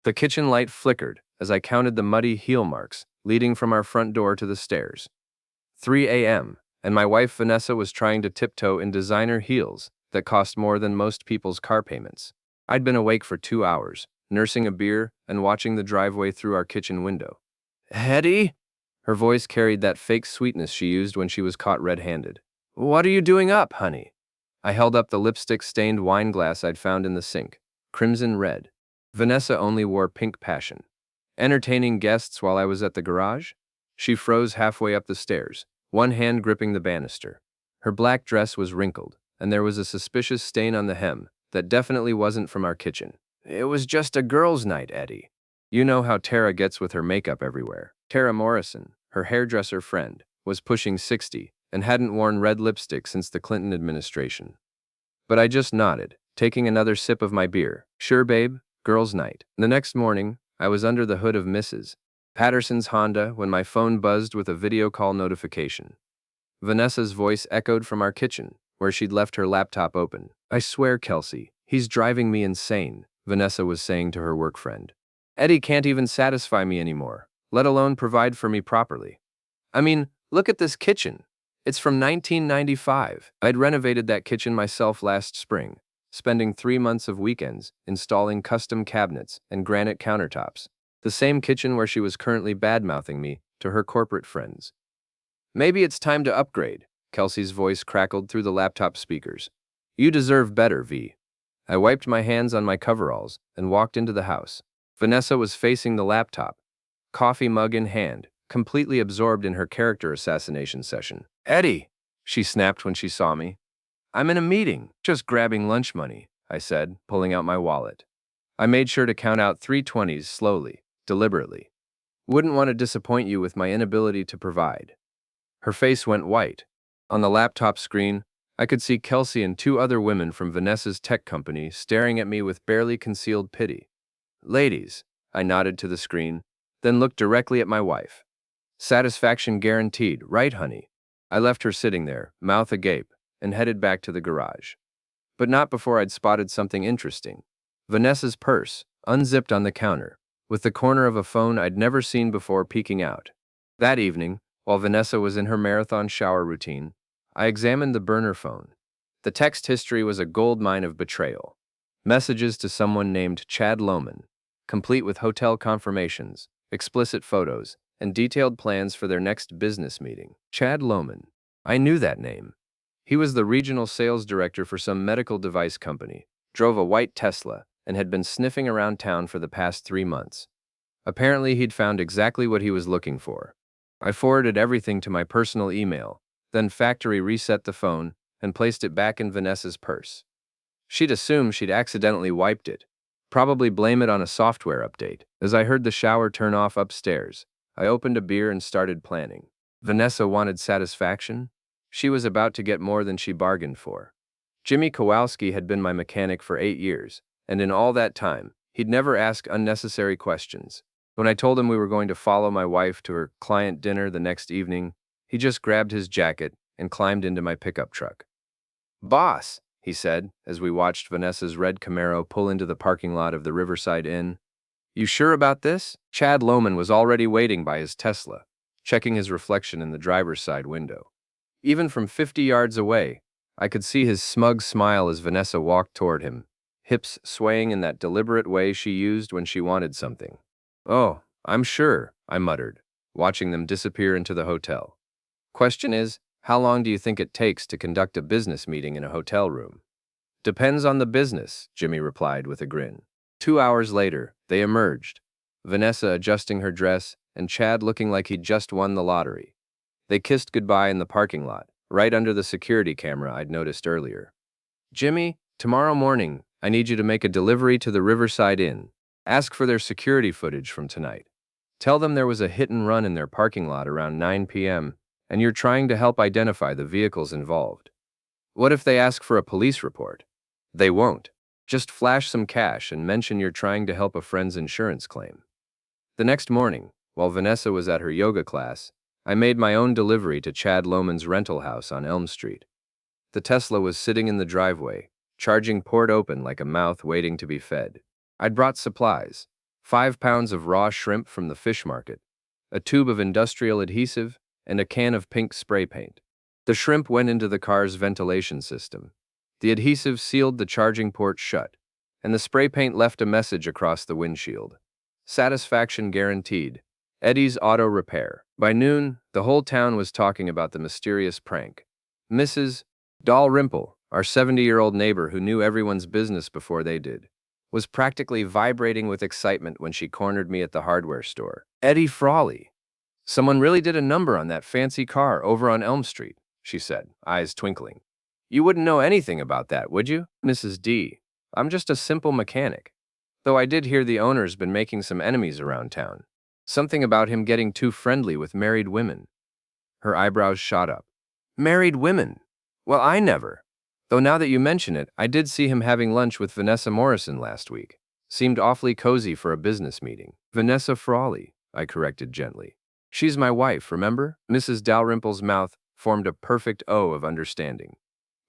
The kitchen light flickered as I counted the muddy heel marks leading from our front door to the stairs. 3 a.m., and my wife Vanessa was trying to tiptoe in designer heels that cost more than most people's car payments. I'd been awake for 2 hours, nursing a beer and watching the driveway through our kitchen window. Hetty? Her voice carried that fake sweetness she used when she was caught red-handed. What are you doing up, honey? I held up the lipstick-stained wine glass I'd found in the sink, crimson red. Vanessa only wore pink passion. Entertaining guests while I was at the garage? She froze halfway up the stairs, one hand gripping the banister. Her black dress was wrinkled, and there was a suspicious stain on the hem that definitely wasn't from our kitchen. It was just a girls' night, Eddie. You know how Tara gets with her makeup everywhere. Tara Morrison, her hairdresser friend, was pushing 60 and hadn't worn red lipstick since the Clinton administration. But I just nodded, taking another sip of my beer. Sure, babe, girls' night. The next morning, I was under the hood of Mrs. Patterson's Honda when my phone buzzed with a video call notification. Vanessa's voice echoed from our kitchen, where she'd left her laptop open. I swear, Kelsey, he's driving me insane, Vanessa was saying to her work friend. Eddie can't even satisfy me anymore, let alone provide for me properly. I mean, look at this kitchen. It's from 1995. I'd renovated that kitchen myself last spring, spending 3 months of weekends installing custom cabinets and granite countertops, the same kitchen where she was currently bad-mouthing me to her corporate friends. Maybe it's time to upgrade, Kelsey's voice crackled through the laptop speakers. You deserve better, V. I wiped my hands on my coveralls and walked into the house. Vanessa was facing the laptop, coffee mug in hand, completely absorbed in her character assassination session. Eddie, she snapped when she saw me. I'm in a meeting, just grabbing lunch money, I said, pulling out my wallet. I made sure to count out 320s slowly, deliberately. Wouldn't want to disappoint you with my inability to provide. Her face went white. On the laptop screen, I could see Kelsey and 2 other women from Vanessa's tech company staring at me with barely concealed pity. Ladies, I nodded to the screen, then looked directly at my wife. Satisfaction guaranteed, right, honey? I left her sitting there, mouth agape, and headed back to the garage. But not before I'd spotted something interesting. Vanessa's purse, unzipped on the counter, with the corner of a phone I'd never seen before peeking out. That evening, while Vanessa was in her marathon shower routine, I examined the burner phone. The text history was a goldmine of betrayal. Messages to someone named Chad Lohman, complete with hotel confirmations, explicit photos, and detailed plans for their next business meeting. Chad Lohman. I knew that name. He was the regional sales director for some medical device company, drove a white Tesla, and had been sniffing around town for the past 3 months. Apparently, he'd found exactly what he was looking for. I forwarded everything to my personal email, then factory reset the phone and placed it back in Vanessa's purse. She'd assume she'd accidentally wiped it, probably blame it on a software update. As I heard the shower turn off upstairs, I opened a beer and started planning. Vanessa wanted satisfaction. She was about to get more than she bargained for. Jimmy Kowalski had been my mechanic for 8 years, and in all that time, he'd never ask unnecessary questions. When I told him we were going to follow my wife to her client dinner the next evening, he just grabbed his jacket and climbed into my pickup truck. Boss, he said, as we watched Vanessa's red Camaro pull into the parking lot of the Riverside Inn. You sure about this? Chad Lohman was already waiting by his Tesla, checking his reflection in the driver's side window. Even from 50 yards away, I could see his smug smile as Vanessa walked toward him, hips swaying in that deliberate way she used when she wanted something. Oh, I'm sure, I muttered, watching them disappear into the hotel. Question is, how long do you think it takes to conduct a business meeting in a hotel room? Depends on the business, Jimmy replied with a grin. 2 hours later, they emerged, Vanessa adjusting her dress and Chad looking like he'd just won the lottery. They kissed goodbye in the parking lot, right under the security camera I'd noticed earlier. Jimmy, tomorrow morning, I need you to make a delivery to the Riverside Inn. Ask for their security footage from tonight. Tell them there was a hit and run in their parking lot around 9 p.m., and you're trying to help identify the vehicles involved. What if they ask for a police report? They won't. Just flash some cash and mention you're trying to help a friend's insurance claim. The next morning, while Vanessa was at her yoga class, I made my own delivery to Chad Lohman's rental house on Elm Street. The Tesla was sitting in the driveway, charging port open like a mouth waiting to be fed. I'd brought supplies, 5 pounds of raw shrimp from the fish market, a tube of industrial adhesive, and a can of pink spray paint. The shrimp went into the car's ventilation system. The adhesive sealed the charging port shut, and the spray paint left a message across the windshield. Satisfaction guaranteed. Eddie's Auto Repair. By noon, the whole town was talking about the mysterious prank. Mrs. Dalrymple, our 70-year-old neighbor who knew everyone's business before they did, was practically vibrating with excitement when she cornered me at the hardware store. Eddie Frawley. Someone really did a number on that fancy car over on Elm Street, she said, eyes twinkling. You wouldn't know anything about that, would you, Mrs. D? I'm just a simple mechanic. Though I did hear the owner's been making some enemies around town. Something about him getting too friendly with married women. Her eyebrows shot up. Married women? Well, I never. Though now that you mention it, I did see him having lunch with Vanessa Morrison last week. Seemed awfully cozy for a business meeting. Vanessa Frawley, I corrected gently. She's my wife, remember? Mrs. Dalrymple's mouth formed a perfect O of understanding.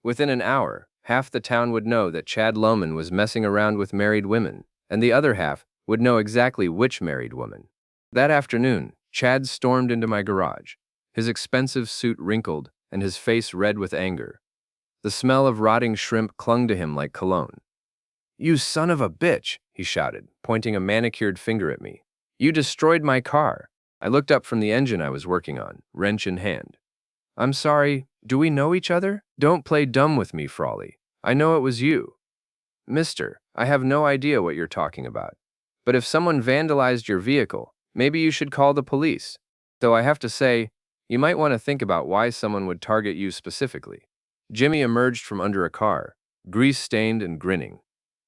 Within an hour, half the town would know that Chad Lohman was messing around with married women, and the other half would know exactly which married woman. That afternoon, Chad stormed into my garage, his expensive suit wrinkled and his face red with anger. The smell of rotting shrimp clung to him like cologne. You son of a bitch, he shouted, pointing a manicured finger at me. You destroyed my car. I looked up from the engine I was working on, wrench in hand. I'm sorry, do we know each other? Don't play dumb with me, Frawley. I know it was you. Mister, I have no idea what you're talking about. But if someone vandalized your vehicle, maybe you should call the police. Though I have to say, you might want to think about why someone would target you specifically. Jimmy emerged from under a car, grease-stained and grinning.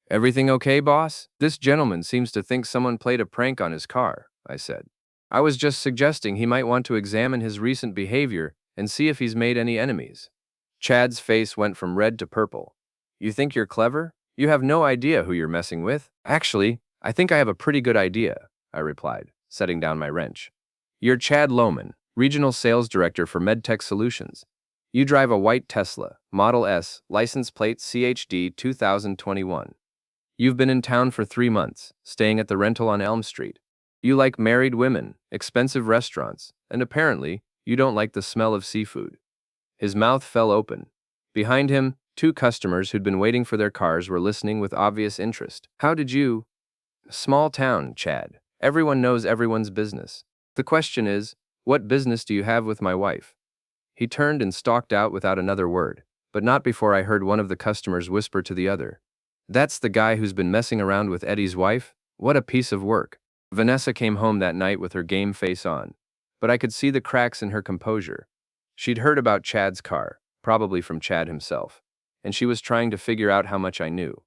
Everything okay, boss? This gentleman seems to think someone played a prank on his car, I said. I was just suggesting he might want to examine his recent behavior and see if he's made any enemies. Chad's face went from red to purple. You think you're clever? You have no idea who you're messing with. Actually, I think I have a pretty good idea, I replied, setting down my wrench. You're Chad Lohman, Regional Sales Director for MedTech Solutions. You drive a white Tesla, Model S, license plate CHD 2021. You've been in town for 3 months, staying at the rental on Elm Street. You like married women, expensive restaurants, and apparently, you don't like the smell of seafood. His mouth fell open. Behind him, 2 customers who'd been waiting for their cars were listening with obvious interest. How did you? Small town, Chad. Everyone knows everyone's business. The question is, what business do you have with my wife? He turned and stalked out without another word, but not before I heard one of the customers whisper to the other. That's the guy who's been messing around with Eddie's wife? What a piece of work. Vanessa came home that night with her game face on, but I could see the cracks in her composure. She'd heard about Chad's car, probably from Chad himself, and she was trying to figure out how much I knew.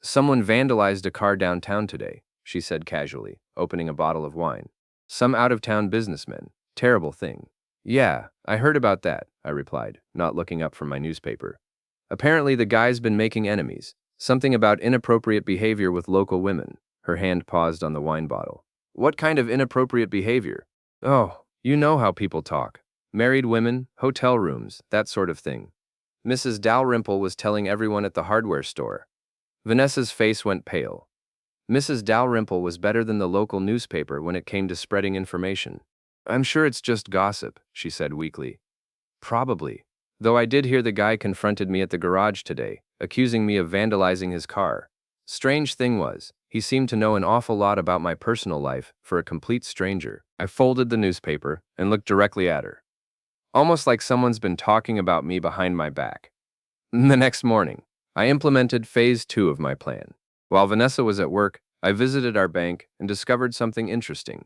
Someone vandalized a car downtown today, she said casually, opening a bottle of wine. Some out-of-town businessmen. Terrible thing. Yeah, I heard about that, I replied, not looking up from my newspaper. Apparently the guy's been making enemies. Something about inappropriate behavior with local women. Her hand paused on the wine bottle. What kind of inappropriate behavior? Oh, you know how people talk. Married women, hotel rooms, that sort of thing. Mrs. Dalrymple was telling everyone at the hardware store. Vanessa's face went pale. Mrs. Dalrymple was better than the local newspaper when it came to spreading information. I'm sure it's just gossip, she said weakly. Probably. Though I did hear the guy confronted me at the garage today, accusing me of vandalizing his car. Strange thing was, he seemed to know an awful lot about my personal life for a complete stranger. I folded the newspaper and looked directly at her. Almost like someone's been talking about me behind my back. The next morning, I implemented phase 2 of my plan. While Vanessa was at work, I visited our bank and discovered something interesting.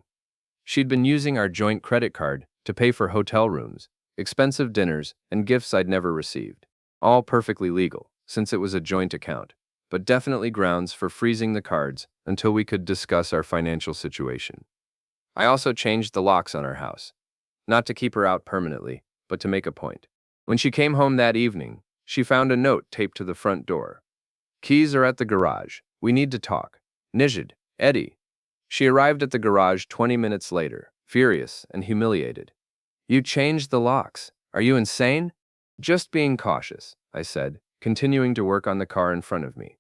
She'd been using our joint credit card to pay for hotel rooms, expensive dinners, and gifts I'd never received. All perfectly legal, since it was a joint account, but definitely grounds for freezing the cards until we could discuss our financial situation. I also changed the locks on our house. Not to keep her out permanently, but to make a point. When she came home that evening, she found a note taped to the front door. Keys are at the garage. We need to talk. Nijid, Eddie. She arrived at the garage 20 minutes later, furious and humiliated. You changed the locks. Are you insane? Just being cautious, I said, continuing to work on the car in front of me.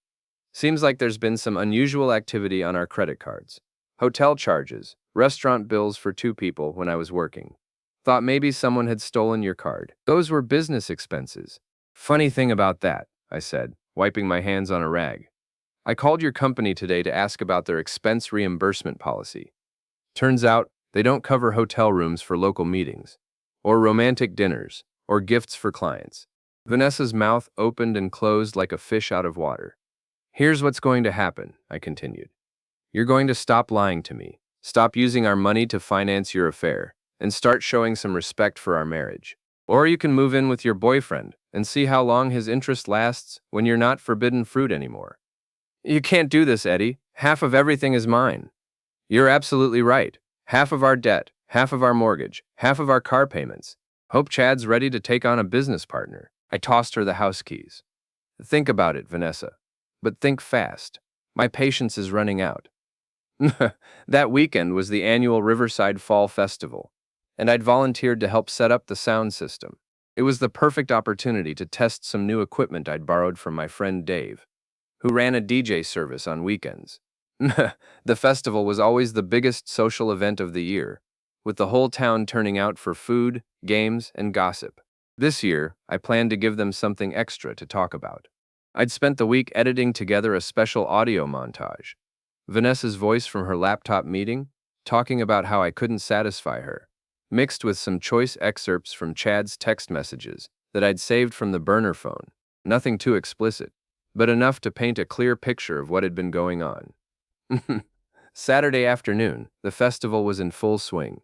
Seems like there's been some unusual activity on our credit cards. Hotel charges, restaurant bills for 2 people when I was working. Thought maybe someone had stolen your card. Those were business expenses. Funny thing about that, I said, wiping my hands on a rag. I called your company today to ask about their expense reimbursement policy. Turns out, they don't cover hotel rooms for local meetings, or romantic dinners, or gifts for clients. Vanessa's mouth opened and closed like a fish out of water. Here's what's going to happen, I continued. You're going to stop lying to me, stop using our money to finance your affair, and start showing some respect for our marriage. Or you can move in with your boyfriend and see how long his interest lasts when you're not forbidden fruit anymore. You can't do this, Eddie. Half of everything is mine. You're absolutely right. Half of our debt, half of our mortgage, half of our car payments. Hope Chad's ready to take on a business partner. I tossed her the house keys. Think about it, Vanessa. But think fast. My patience is running out. That weekend was the annual Riverside Fall Festival, and I'd volunteered to help set up the sound system. It was the perfect opportunity to test some new equipment I'd borrowed from my friend Dave, who ran a DJ service on weekends. The festival was always the biggest social event of the year, with the whole town turning out for food, games, and gossip. This year, I planned to give them something extra to talk about. I'd spent the week editing together a special audio montage. Vanessa's voice from her laptop meeting, talking about how I couldn't satisfy her, mixed with some choice excerpts from Chad's text messages that I'd saved from the burner phone. Nothing too explicit, but enough to paint a clear picture of what had been going on. Saturday afternoon, the festival was in full swing.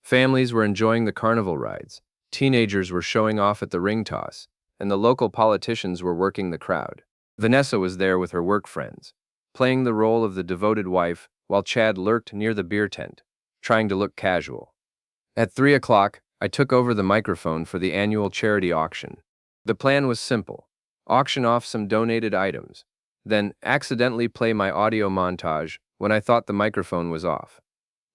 Families were enjoying the carnival rides, teenagers were showing off at the ring toss, and the local politicians were working the crowd. Vanessa was there with her work friends, playing the role of the devoted wife while Chad lurked near the beer tent, trying to look casual. At 3 o'clock, I took over the microphone for the annual charity auction. The plan was simple: auction off some donated items, then accidentally play my audio montage when I thought the microphone was off.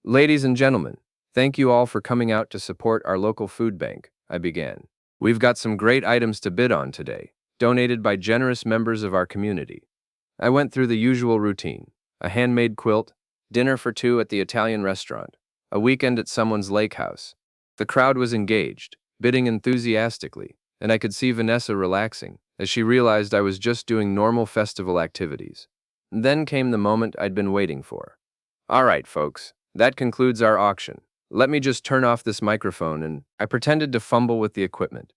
Ladies and gentlemen, thank you all for coming out to support our local food bank, I began. We've got some great items to bid on today, donated by generous members of our community. I went through the usual routine: a handmade quilt, dinner for 2 at the Italian restaurant, a weekend at someone's lake house. The crowd was engaged, bidding enthusiastically, and I could see Vanessa relaxing as she realized I was just doing normal festival activities. Then came the moment I'd been waiting for. All right, folks, that concludes our auction. Let me just turn off this microphone, and I pretended to fumble with the equipment,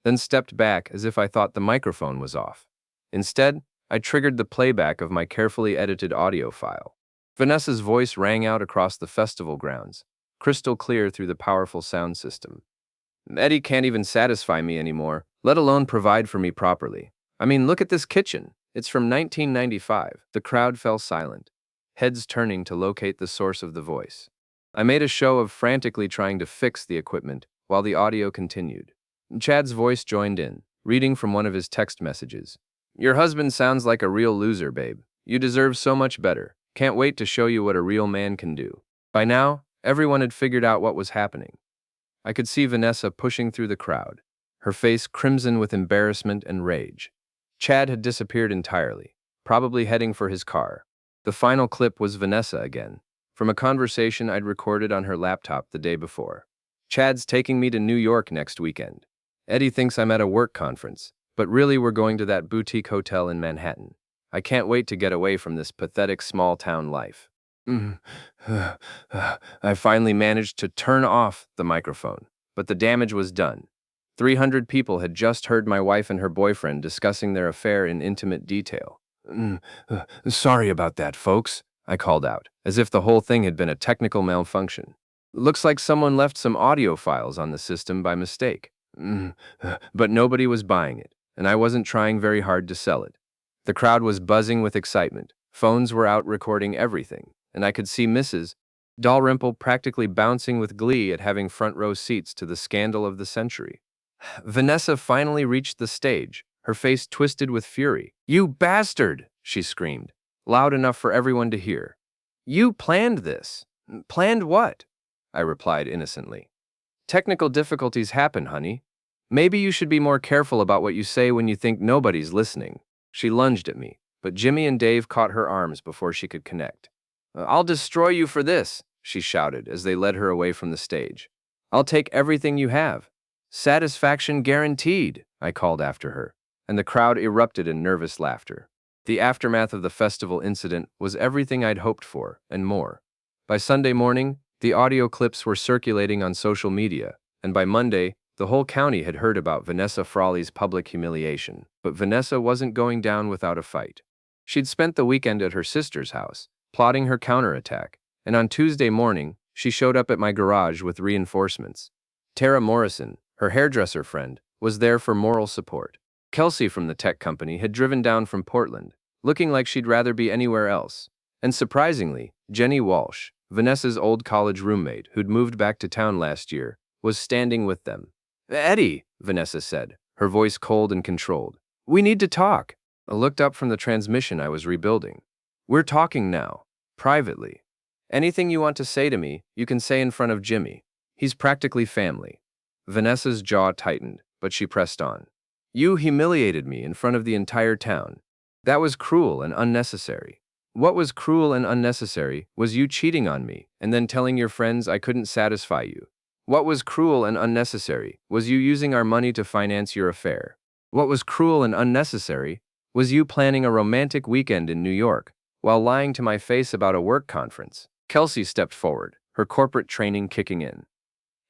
then stepped back as if I thought the microphone was off. Instead, I triggered the playback of my carefully edited audio file. Vanessa's voice rang out across the festival grounds, crystal clear through the powerful sound system. Eddie can't even satisfy me anymore, let alone provide for me properly. I mean, look at this kitchen. It's from 1995. The crowd fell silent, heads turning to locate the source of the voice. I made a show of frantically trying to fix the equipment while the audio continued. Chad's voice joined in, reading from one of his text messages. Your husband sounds like a real loser, babe. You deserve so much better. Can't wait to show you what a real man can do. By now, everyone had figured out what was happening. I could see Vanessa pushing through the crowd, her face crimson with embarrassment and rage. Chad had disappeared entirely, probably heading for his car. The final clip was Vanessa again, from a conversation I'd recorded on her laptop the day before. Chad's taking me to New York next weekend. Eddie thinks I'm at a work conference, but really we're going to that boutique hotel in Manhattan. I can't wait to get away from this pathetic small-town life. I finally managed to turn off the microphone, but the damage was done. 300 people had just heard my wife and her boyfriend discussing their affair in intimate detail. Sorry about that, folks, I called out, as if the whole thing had been a technical malfunction. Looks like someone left some audio files on the system by mistake. But nobody was buying it, and I wasn't trying very hard to sell it. The crowd was buzzing with excitement. Phones were out recording everything, and I could see Mrs. Dalrymple practically bouncing with glee at having front row seats to the scandal of the century. Vanessa finally reached the stage, her face twisted with fury. You bastard, she screamed, loud enough for everyone to hear. You planned this. Planned what? I replied innocently. Technical difficulties happen, honey. Maybe you should be more careful about what you say when you think nobody's listening. She lunged at me, but Jimmy and Dave caught her arms before she could connect. I'll destroy you for this, she shouted as they led her away from the stage. I'll take everything you have. Satisfaction guaranteed, I called after her, and the crowd erupted in nervous laughter. The aftermath of the festival incident was everything I'd hoped for, and more. By Sunday morning, the audio clips were circulating on social media, and by Monday, the whole county had heard about Vanessa Frawley's public humiliation. But Vanessa wasn't going down without a fight. She'd spent the weekend at her sister's house, plotting her counterattack, and on Tuesday morning, she showed up at my garage with reinforcements. Tara Morrison, her hairdresser friend, was there for moral support. Kelsey from the tech company had driven down from Portland, looking like she'd rather be anywhere else. And surprisingly, Jenny Walsh, Vanessa's old college roommate who'd moved back to town last year, was standing with them. Eddie, Vanessa said, her voice cold and controlled. We need to talk. I looked up from the transmission I was rebuilding. We're talking now, privately. Anything you want to say to me, you can say in front of Jimmy. He's practically family. Vanessa's jaw tightened, but she pressed on. You humiliated me in front of the entire town. That was cruel and unnecessary. What was cruel and unnecessary was you cheating on me and then telling your friends I couldn't satisfy you. What was cruel and unnecessary was you using our money to finance your affair. What was cruel and unnecessary was you planning a romantic weekend in New York while lying to my face about a work conference. Kelsey stepped forward, her corporate training kicking in.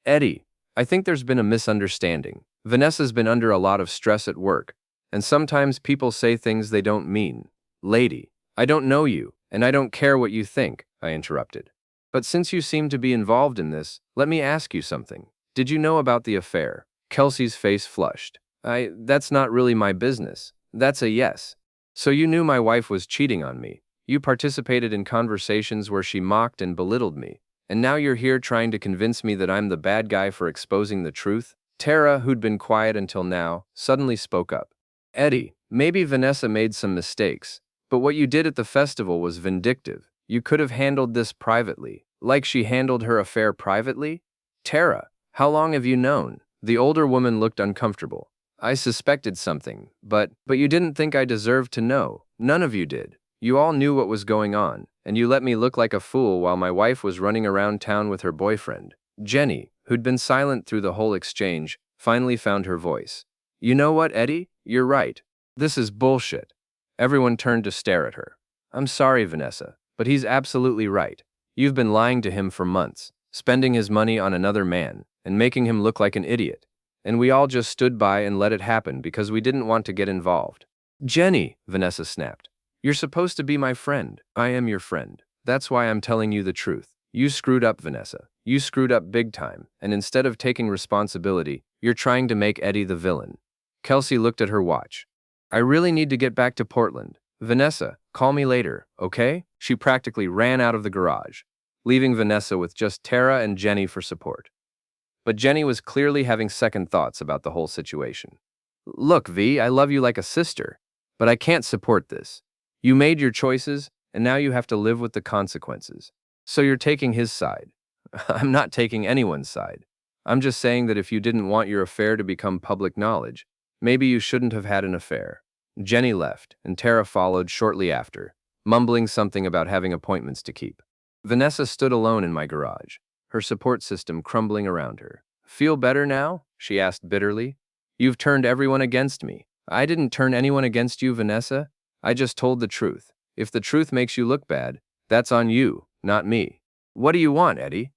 Eddie, I think there's been a misunderstanding. Vanessa's been under a lot of stress at work, and sometimes people say things they don't mean. Lady, I don't know you, and I don't care what you think, I interrupted. But since you seem to be involved in this, let me ask you something. Did you know about the affair? Kelsey's face flushed. That's not really my business. That's a yes. So you knew my wife was cheating on me. You participated in conversations where she mocked and belittled me. And now you're here trying to convince me that I'm the bad guy for exposing the truth? Tara, who'd been quiet until now, suddenly spoke up. Eddie, maybe Vanessa made some mistakes, but what you did at the festival was vindictive. You could have handled this privately, like she handled her affair privately? Tara, how long have you known? The older woman looked uncomfortable. I suspected something, but you didn't think I deserved to know. None of you did. You all knew what was going on, and you let me look like a fool while my wife was running around town with her boyfriend. Jenny, who'd been silent through the whole exchange, finally found her voice. You know what, Eddie? You're right. This is bullshit. Everyone turned to stare at her. I'm sorry, Vanessa, but he's absolutely right. You've been lying to him for months, spending his money on another man, and making him look like an idiot. And we all just stood by and let it happen because we didn't want to get involved. Jenny, Vanessa snapped. You're supposed to be my friend. I am your friend. That's why I'm telling you the truth. You screwed up, Vanessa. You screwed up big time, and instead of taking responsibility, you're trying to make Eddie the villain. Kelsey looked at her watch. I really need to get back to Portland. Vanessa, call me later, okay? She practically ran out of the garage, leaving Vanessa with just Tara and Jenny for support. But Jenny was clearly having second thoughts about the whole situation. Look, V, I love you like a sister, but I can't support this. You made your choices, and now you have to live with the consequences. So you're taking his side. I'm not taking anyone's side. I'm just saying that if you didn't want your affair to become public knowledge, maybe you shouldn't have had an affair. Jenny left, and Tara followed shortly after, mumbling something about having appointments to keep. Vanessa stood alone in my garage, her support system crumbling around her. Feel better now? She asked bitterly. You've turned everyone against me. I didn't turn anyone against you, Vanessa. I just told the truth. If the truth makes you look bad, that's on you, not me. What do you want, Eddie?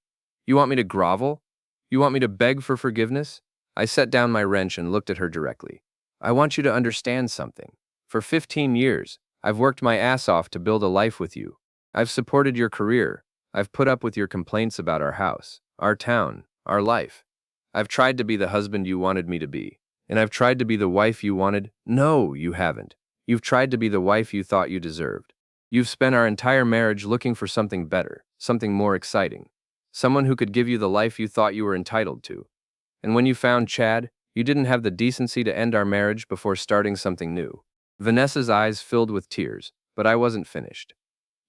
You want me to grovel? You want me to beg for forgiveness? I set down my wrench and looked at her directly. I want you to understand something. For 15 years, I've worked my ass off to build a life with you. I've supported your career. I've put up with your complaints about our house, our town, our life. I've tried to be the husband you wanted me to be. And I've tried to be the wife you wanted. No, you haven't. You've tried to be the wife you thought you deserved. You've spent our entire marriage looking for something better, something more exciting. Someone who could give you the life you thought you were entitled to. And when you found Chad, you didn't have the decency to end our marriage before starting something new. Vanessa's eyes filled with tears, but I wasn't finished.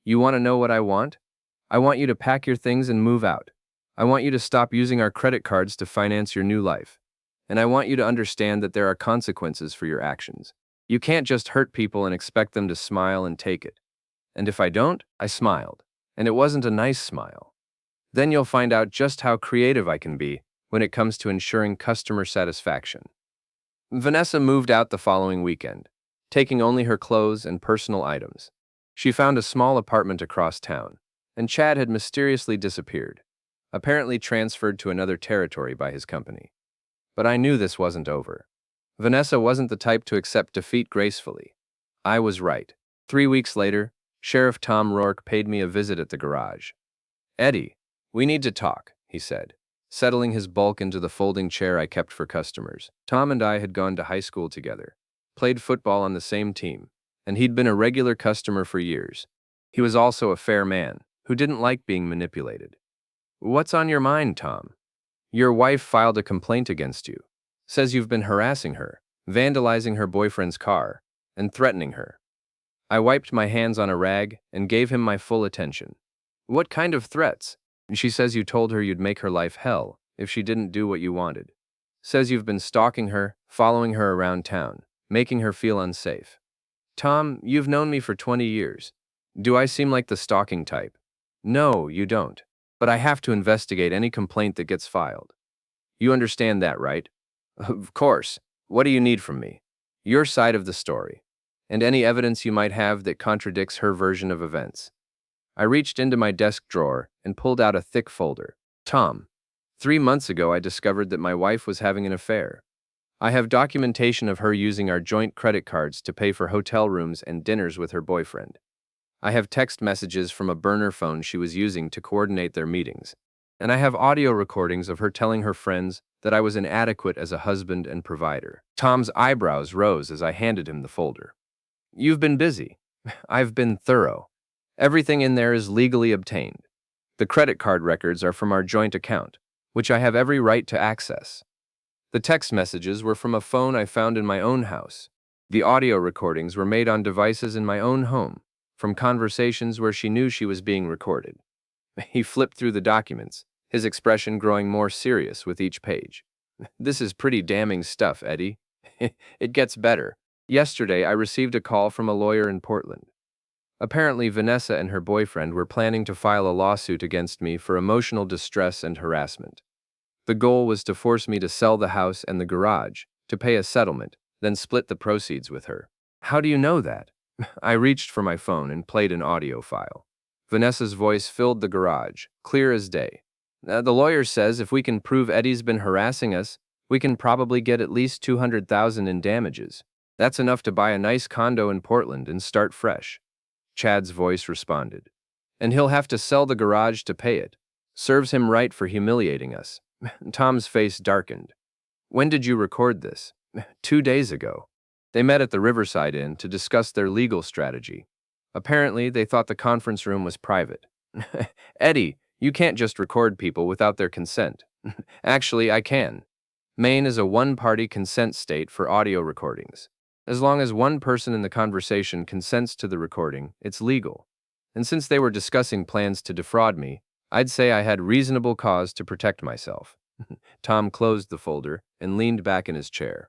You want to know what I want? I want you to pack your things and move out. I want you to stop using our credit cards to finance your new life. And I want you to understand that there are consequences for your actions. You can't just hurt people and expect them to smile and take it. And if I don't, I smiled. and it wasn't a nice smile. Then you'll find out just how creative I can be when it comes to ensuring customer satisfaction. Vanessa moved out the following weekend, taking only her clothes and personal items. She found a small apartment across town, and Chad had mysteriously disappeared, apparently transferred to another territory by his company. But I knew this wasn't over. Vanessa wasn't the type to accept defeat gracefully. I was right. 3 weeks later, Sheriff Tom Rourke paid me a visit at the garage. "Eddie, we need to talk," he said, settling his bulk into the folding chair I kept for customers. Tom and I had gone to high school together, played football on the same team, and he'd been a regular customer for years. He was also a fair man, who didn't like being manipulated. "What's on your mind, Tom? Your wife filed a complaint against you. Says you've been harassing her, vandalizing her boyfriend's car, and threatening her." I wiped my hands on a rag and gave him my full attention. "What kind of threats?" "She says you told her you'd make her life hell if she didn't do what you wanted. Says you've been stalking her, following her around town, making her feel unsafe." "Tom, you've known me for 20 years. Do I seem like the stalking type?" "No, you don't. But I have to investigate any complaint that gets filed. You understand that, right?" "Of course. What do you need from me?" "Your side of the story, and any evidence you might have that contradicts her version of events." I reached into my desk drawer and pulled out a thick folder. "Tom, 3 months ago I discovered that my wife was having an affair. I have documentation of her using our joint credit cards to pay for hotel rooms and dinners with her boyfriend. I have text messages from a burner phone she was using to coordinate their meetings. And I have audio recordings of her telling her friends that I was inadequate as a husband and provider." Tom's eyebrows rose as I handed him the folder. "You've been busy. I've been thorough. Everything in there is legally obtained. The credit card records are from our joint account, which I have every right to access. The text messages were from a phone I found in my own house. The audio recordings were made on devices in my own home, from conversations where she knew she was being recorded." He flipped through the documents, his expression growing more serious with each page. "This is pretty damning stuff, Eddie." "It gets better. Yesterday, I received a call from a lawyer in Portland. Apparently, Vanessa and her boyfriend were planning to file a lawsuit against me for emotional distress and harassment. The goal was to force me to sell the house and the garage, to pay a settlement, then split the proceeds with her." "How do you know that?" I reached for my phone and played an audio file. Vanessa's voice filled the garage, clear as day. "The lawyer says if we can prove Eddie's been harassing us, we can probably get at least $200,000 in damages. That's enough to buy a nice condo in Portland and start fresh." Chad's voice responded. "And he'll have to sell the garage to pay it. Serves him right for humiliating us." Tom's face darkened. "When did you record this?" 2 days ago. They met at the Riverside Inn to discuss their legal strategy. Apparently, they thought the conference room was private." "Eddie, you can't just record people without their consent." "Actually, I can. Maine is a one-party consent state for audio recordings. As long as one person in the conversation consents to the recording, it's legal. And since they were discussing plans to defraud me, I'd say I had reasonable cause to protect myself." Tom closed the folder and leaned back in his chair.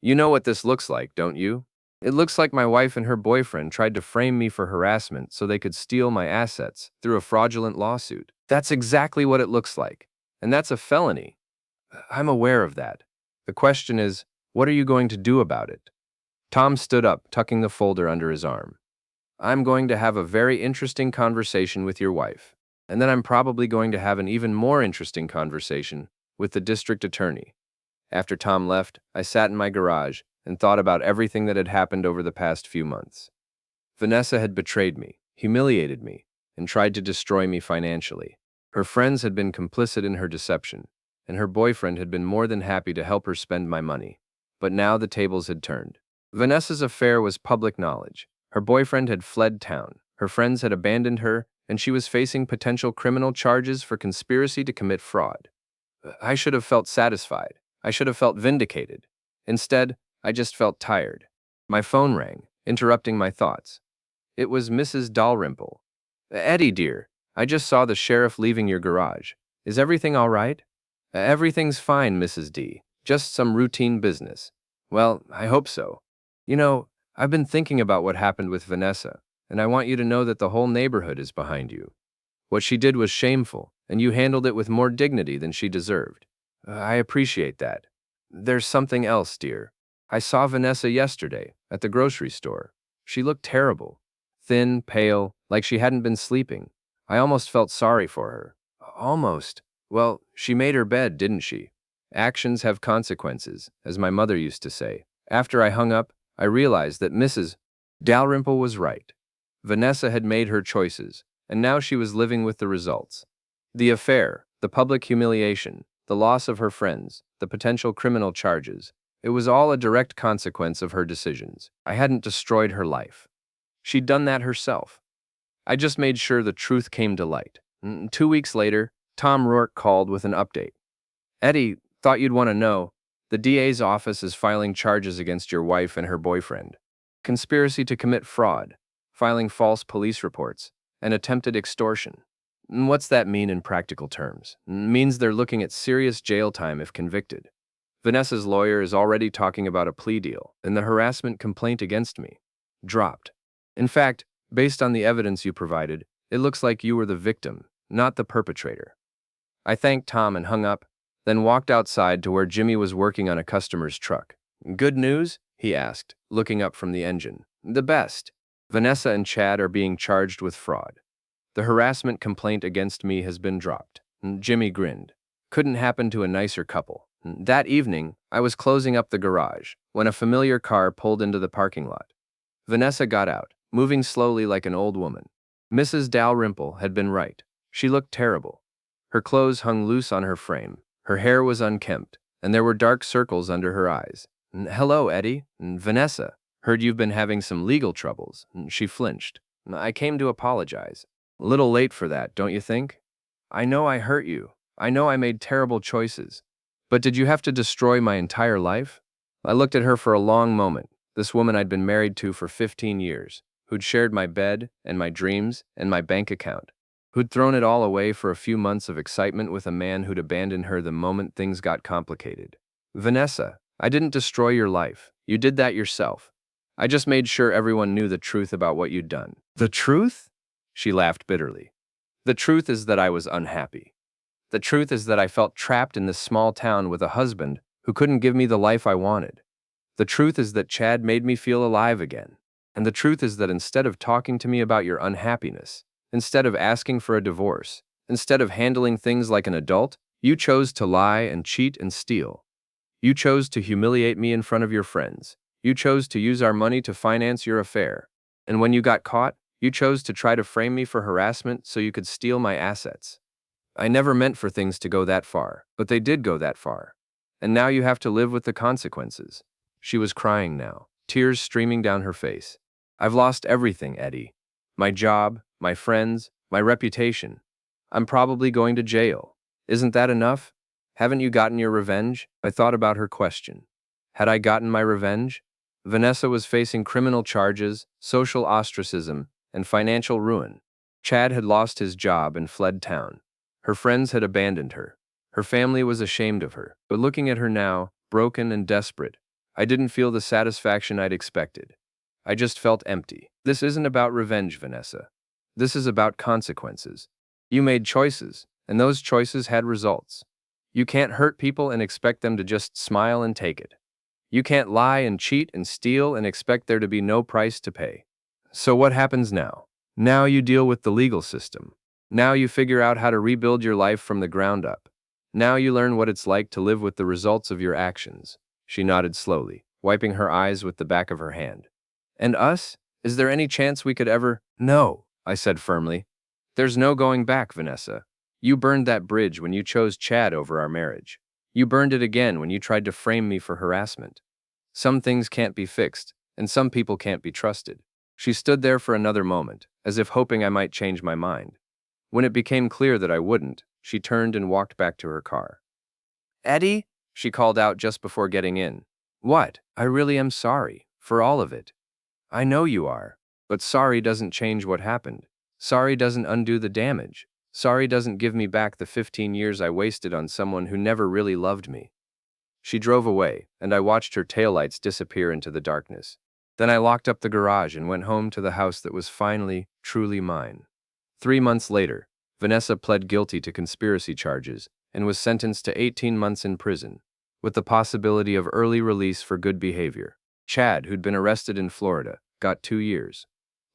"You know what this looks like, don't you? It looks like my wife and her boyfriend tried to frame me for harassment so they could steal my assets through a fraudulent lawsuit. That's exactly what it looks like. And that's a felony. I'm aware of that. The question is, what are you going to do about it?" Tom stood up, tucking the folder under his arm. "I'm going to have a very interesting conversation with your wife. And then I'm probably going to have an even more interesting conversation with the district attorney." After Tom left, I sat in my garage and thought about everything that had happened over the past few months. Vanessa had betrayed me, humiliated me, and tried to destroy me financially. Her friends had been complicit in her deception, and her boyfriend had been more than happy to help her spend my money. But now the tables had turned. Vanessa's affair was public knowledge. Her boyfriend had fled town, her friends had abandoned her, and she was facing potential criminal charges for conspiracy to commit fraud. I should have felt satisfied. I should have felt vindicated. Instead, I just felt tired. My phone rang, interrupting my thoughts. It was Mrs. Dalrymple. "Eddie, dear, I just saw the sheriff leaving your garage. Is everything all right?" "Everything's fine, Mrs. D. Just some routine business." "Well, I hope so. You know, I've been thinking about what happened with Vanessa, and I want you to know that the whole neighborhood is behind you." What she did was shameful, and you handled it with more dignity than she deserved. I appreciate that. There's something else, dear. I saw Vanessa yesterday at the grocery store. She looked terrible. Thin, pale, like she hadn't been sleeping. I almost felt sorry for her. Almost. Well, she made her bed, didn't she? Actions have consequences, as my mother used to say. After I hung up, I realized that Mrs. Dalrymple was right. Vanessa had made her choices, and now she was living with the results. The affair, the public humiliation, the loss of her friends, the potential criminal charges, it was all a direct consequence of her decisions. I hadn't destroyed her life. She'd done that herself. I just made sure the truth came to light. 2 weeks later, Tom Rourke called with an update. Eddie, thought you'd want to know. The DA's office is filing charges against your wife and her boyfriend. Conspiracy to commit fraud, filing false police reports, and attempted extortion. What's that mean in practical terms? Means they're looking at serious jail time if convicted. Vanessa's lawyer is already talking about a plea deal, and the harassment complaint against me dropped. In fact, based on the evidence you provided, it looks like you were the victim, not the perpetrator. I thanked Tom and hung up, then walked outside to where Jimmy was working on a customer's truck. Good news? He asked, looking up from the engine. The best. Vanessa and Chad are being charged with fraud. The harassment complaint against me has been dropped. Jimmy grinned. Couldn't happen to a nicer couple. That evening, I was closing up the garage when a familiar car pulled into the parking lot. Vanessa got out, moving slowly like an old woman. Mrs. Dalrymple had been right. She looked terrible. Her clothes hung loose on her frame. Her hair was unkempt, and there were dark circles under her eyes. Hello, Eddie. Vanessa. Heard you've been having some legal troubles. She flinched. I came to apologize. A little late for that, don't you think? I know I hurt you. I know I made terrible choices. But did you have to destroy my entire life? I looked at her for a long moment, this woman I'd been married to for 15 years, who'd shared my bed and my dreams and my bank account, who'd thrown it all away for a few months of excitement with a man who'd abandoned her the moment things got complicated. Vanessa, I didn't destroy your life. You did that yourself. I just made sure everyone knew the truth about what you'd done. The truth? She laughed bitterly. The truth is that I was unhappy. The truth is that I felt trapped in this small town with a husband who couldn't give me the life I wanted. The truth is that Chad made me feel alive again. And the truth is that instead of talking to me about your unhappiness, instead of asking for a divorce, instead of handling things like an adult, you chose to lie and cheat and steal. You chose to humiliate me in front of your friends. You chose to use our money to finance your affair. And when you got caught, you chose to try to frame me for harassment so you could steal my assets. I never meant for things to go that far, but they did go that far. And now you have to live with the consequences. She was crying now, tears streaming down her face. I've lost everything, Eddie. My job, my friends, my reputation. I'm probably going to jail. Isn't that enough? Haven't you gotten your revenge? I thought about her question. Had I gotten my revenge? Vanessa was facing criminal charges, social ostracism, and financial ruin. Chad had lost his job and fled town. Her friends had abandoned her. Her family was ashamed of her. But looking at her now, broken and desperate, I didn't feel the satisfaction I'd expected. I just felt empty. This isn't about revenge, Vanessa. This is about consequences. You made choices, and those choices had results. You can't hurt people and expect them to just smile and take it. You can't lie and cheat and steal and expect there to be no price to pay. So what happens now? Now you deal with the legal system. Now you figure out how to rebuild your life from the ground up. Now you learn what it's like to live with the results of your actions. She nodded slowly, wiping her eyes with the back of her hand. And us? Is there any chance we could ever? No, I said firmly. There's no going back, Vanessa. You burned that bridge when you chose Chad over our marriage. You burned it again when you tried to frame me for harassment. Some things can't be fixed, and some people can't be trusted. She stood there for another moment, as if hoping I might change my mind. When it became clear that I wouldn't, she turned and walked back to her car. Eddie? She called out just before getting in. What? I really am sorry, for all of it. I know you are, but sorry doesn't change what happened. Sorry doesn't undo the damage. Sorry doesn't give me back the 15 years I wasted on someone who never really loved me. She drove away, and I watched her taillights disappear into the darkness. Then I locked up the garage and went home to the house that was finally, truly mine. 3 months later, Vanessa pled guilty to conspiracy charges and was sentenced to 18 months in prison, with the possibility of early release for good behavior. Chad, who'd been arrested in Florida, got 2 years.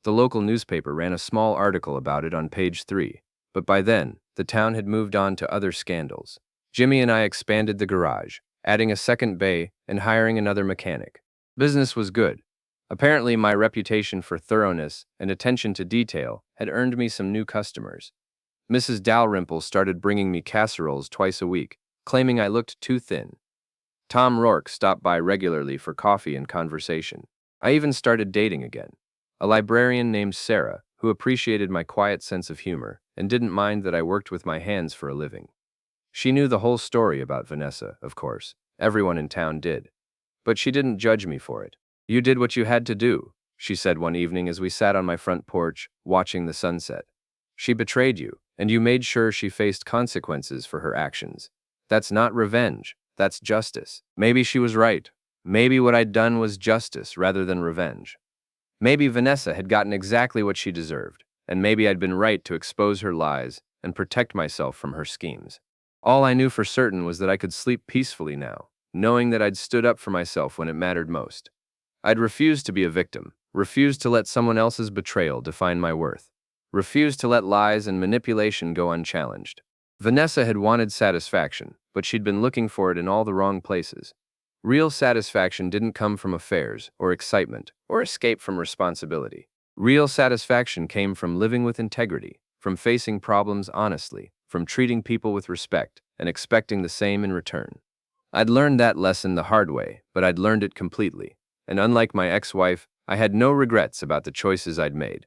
The local newspaper ran a small article about it on page 3, but by then, the town had moved on to other scandals. Jimmy and I expanded the garage, adding a second bay and hiring another mechanic. Business was good. Apparently, my reputation for thoroughness and attention to detail had earned me some new customers. Mrs. Dalrymple started bringing me casseroles twice a week, claiming I looked too thin. Tom Rourke stopped by regularly for coffee and conversation. I even started dating again. A librarian named Sarah, who appreciated my quiet sense of humor and didn't mind that I worked with my hands for a living. She knew the whole story about Vanessa, of course. Everyone in town did. But she didn't judge me for it. "You did what you had to do," she said one evening as we sat on my front porch, watching the sunset. "She betrayed you, and you made sure she faced consequences for her actions. That's not revenge, that's justice." Maybe she was right. Maybe what I'd done was justice rather than revenge. Maybe Vanessa had gotten exactly what she deserved, and maybe I'd been right to expose her lies and protect myself from her schemes. All I knew for certain was that I could sleep peacefully now, knowing that I'd stood up for myself when it mattered most. I'd refused to be a victim, refused to let someone else's betrayal define my worth, refused to let lies and manipulation go unchallenged. Vanessa had wanted satisfaction, but she'd been looking for it in all the wrong places. Real satisfaction didn't come from affairs, or excitement, or escape from responsibility. Real satisfaction came from living with integrity, from facing problems honestly, from treating people with respect, and expecting the same in return. I'd learned that lesson the hard way, but I'd learned it completely. And unlike my ex-wife, I had no regrets about the choices I'd made.